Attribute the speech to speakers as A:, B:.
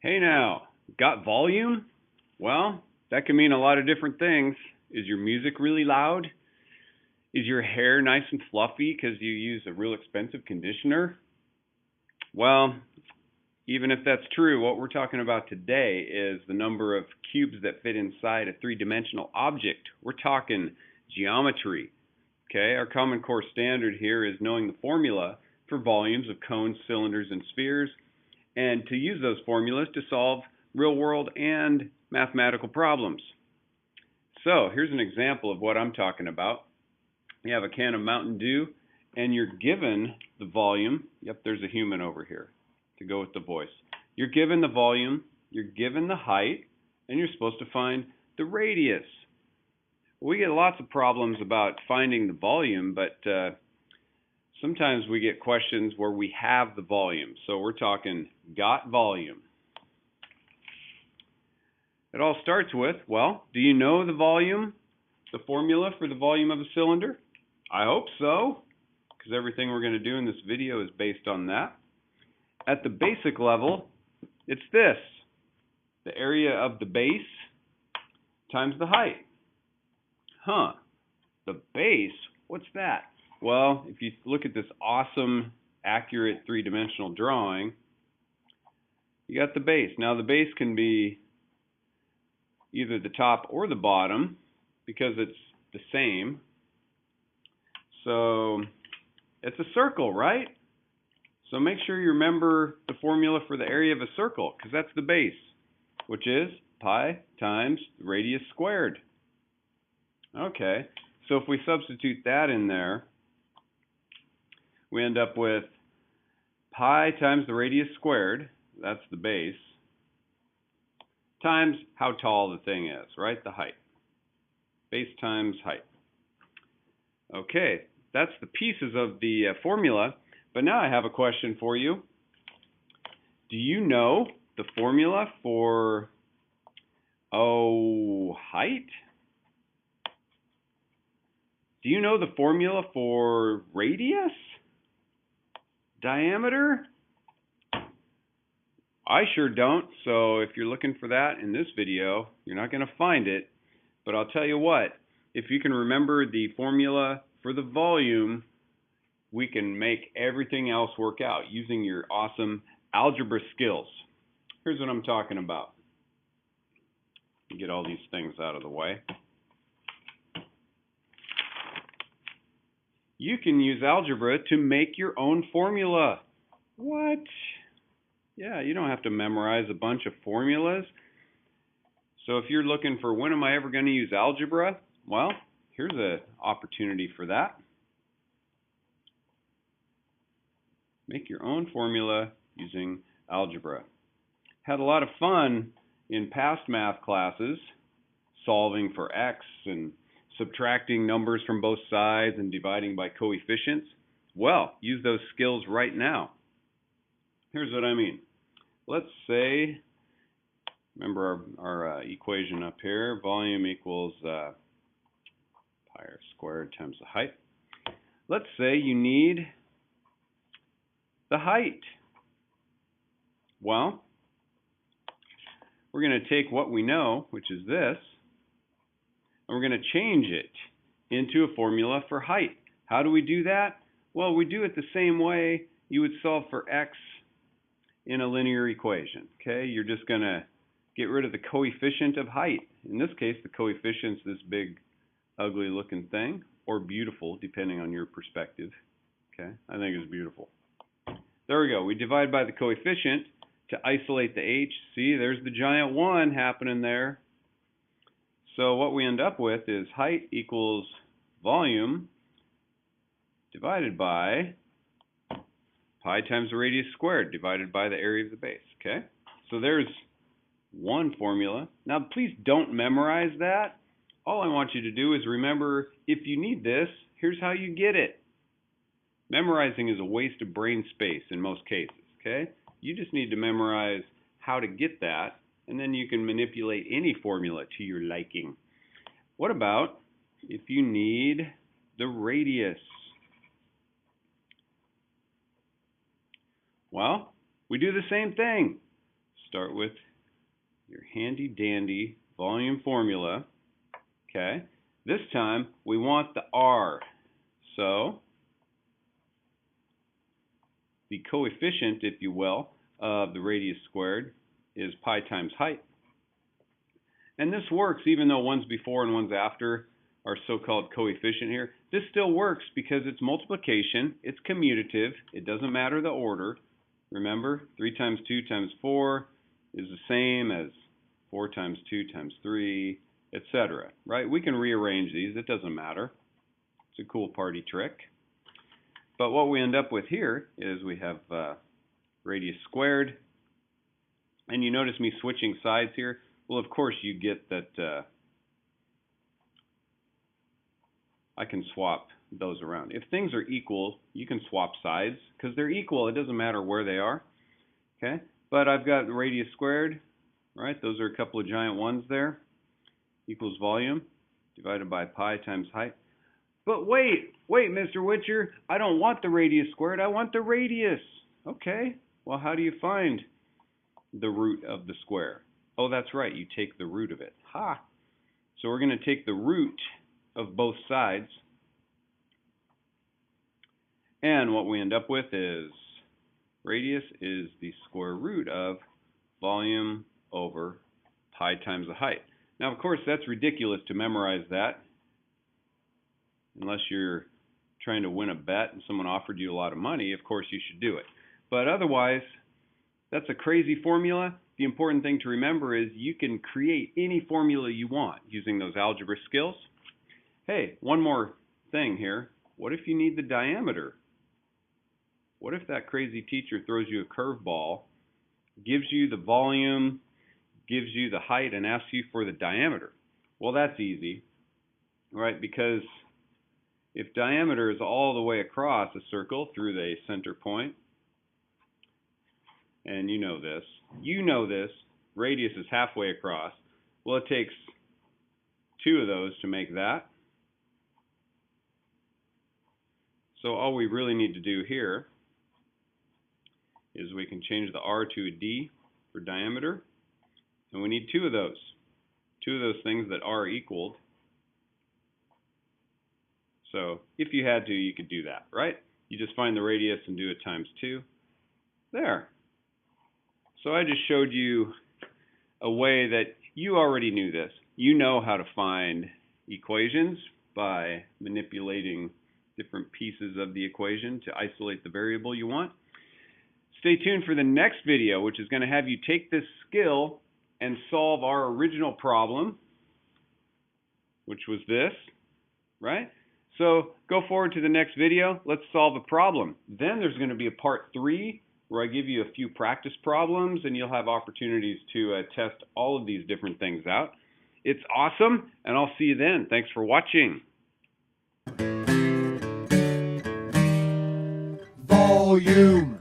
A: Hey now, got volume? Well, that can mean a lot of different things. Is your music really loud? Is your hair nice and fluffy because you use a real expensive conditioner? Well, even if that's true, what we're talking about today is the number of cubes that fit inside a three-dimensional object. We're talking geometry. Okay, our Common Core standard here is knowing the formula for volumes of cones, cylinders, and spheres, and to use those formulas to solve real-world and mathematical problems. So here's an example of what I'm talking about. You have a can of Mountain Dew, and you're given the volume. Yep, there's a human over here to go with the voice. You're given the volume, you're given the height, and you're supposed to find the radius. We get lots of problems about finding the volume, but sometimes we get questions where we have the volume. So we're talking got volume. It all starts with, well, do you know the volume, the formula for the volume of a cylinder? I hope so, because everything we're going to do in this video is based on that. At the basic level, it's this: the area of the base times the height. The base, what's that? Well, if you look at this awesome, accurate three-dimensional drawing, you got the base. Now the base can be either the top or the bottom because it's the same. So it's a circle, right? So make sure you remember the formula for the area of a circle, because that's the base, which is pi times the radius squared. Okay, so if we substitute that in there, we end up with pi times the radius squared, that's the base, times how tall the thing is, right? The height. Base times height. Okay, that's the pieces of the formula, but now I have a question for you. Do you know the formula for, height? Do you know the formula for radius? Diameter? I sure don't, so if you're looking for that in this video, you're not going to find it. But I'll tell you what, if you can remember the formula for the volume, we can make everything else work out using your awesome algebra skills. Here's what I'm talking about. Get all these things out of the way. You can use algebra to make your own formula. What? Yeah, you don't have to memorize a bunch of formulas. So if you're looking for when am I ever going to use algebra, well, here's an opportunity for that. Make your own formula using algebra. Had a lot of fun in past math classes, solving for x and subtracting numbers from both sides and dividing by coefficients. Well, use those skills right now. Here's what I mean. Let's say, remember our equation up here, volume equals pi r squared times the height. Let's say you need the height. Well, we're going to take what we know, which is this, and we're going to change it into a formula for height. How do we do that? Well, we do it the same way you would solve for x in a linear equation. Okay, you're just going to get rid of the coefficient of height. In this case, the coefficient's this big, ugly looking thing, or beautiful, depending on your perspective. Okay, I think it's beautiful. There we go. We divide by the coefficient to isolate the h. See, there's the giant 1 happening there. So what we end up with is height equals volume divided by pi times the radius squared divided by the area of the base. Okay, so there's one formula. Now please don't memorize that. All I want you to do is remember, if you need this, here's how you get it. Memorizing is a waste of brain space in most cases. Okay, you just need to memorize how to get that, and then you can manipulate any formula to your liking. What about if you need the radius? Well, we do the same thing. start with your handy dandy volume formula. Okay, this time we want the R. So the coefficient, if you will, of the radius squared is pi times height. And this works even though one's before and one's after our so-called coefficient here. This still works because it's multiplication, it's commutative, it doesn't matter the order. Remember, 3 times 2 times 4 is the same as 4 times 2 times 3, etc. Right? We can rearrange these, it doesn't matter. It's a cool party trick. But what we end up with here is we have radius squared. And you notice me switching sides here. Well, of course, you get that I can swap those around. If things are equal, you can swap sides because they're equal. It doesn't matter where they are. Okay, but I've got the radius squared, right? Those are a couple of giant ones there. Equals volume divided by pi times height. But wait, Mr. Witcher, I don't want the radius squared. I want the radius. Okay, well, how do you find the root of the square? Oh, that's right, you take the root of it. Ha! So we're going to take the root of both sides, and what we end up with is radius is the square root of volume over pi times the height. Now, of course, that's ridiculous to memorize that, unless you're trying to win a bet and someone offered you a lot of money. Of course, you should do it. But otherwise, that's a crazy formula. The important thing to remember is you can create any formula you want using those algebra skills. Hey, one more thing here. What if you need the diameter? What if that crazy teacher throws you a curveball, gives you the volume, gives you the height, and asks you for the diameter? Well, that's easy, right? Because if diameter is all the way across a circle through the center point, and you know this, radius is halfway across. Well, it takes 2 of those to make that. So all we really need to do here is we can change the R to a D for diameter, and we need 2 of those. 2 of those things that are equaled. So if you had to, you could do that, right? You just find the radius and do it times 2. There. So I just showed you a way that you already knew this. You know how to find equations by manipulating different pieces of the equation to isolate the variable you want. Stay tuned for the next video, which is going to have you take this skill and solve our original problem, which was this, right? So go forward to the next video. Let's solve a problem. Then there's going to be a part 3 where I give you a few practice problems and you'll have opportunities to test all of these different things out. It's awesome, and I'll see you then. Thanks for watching.
B: Volume.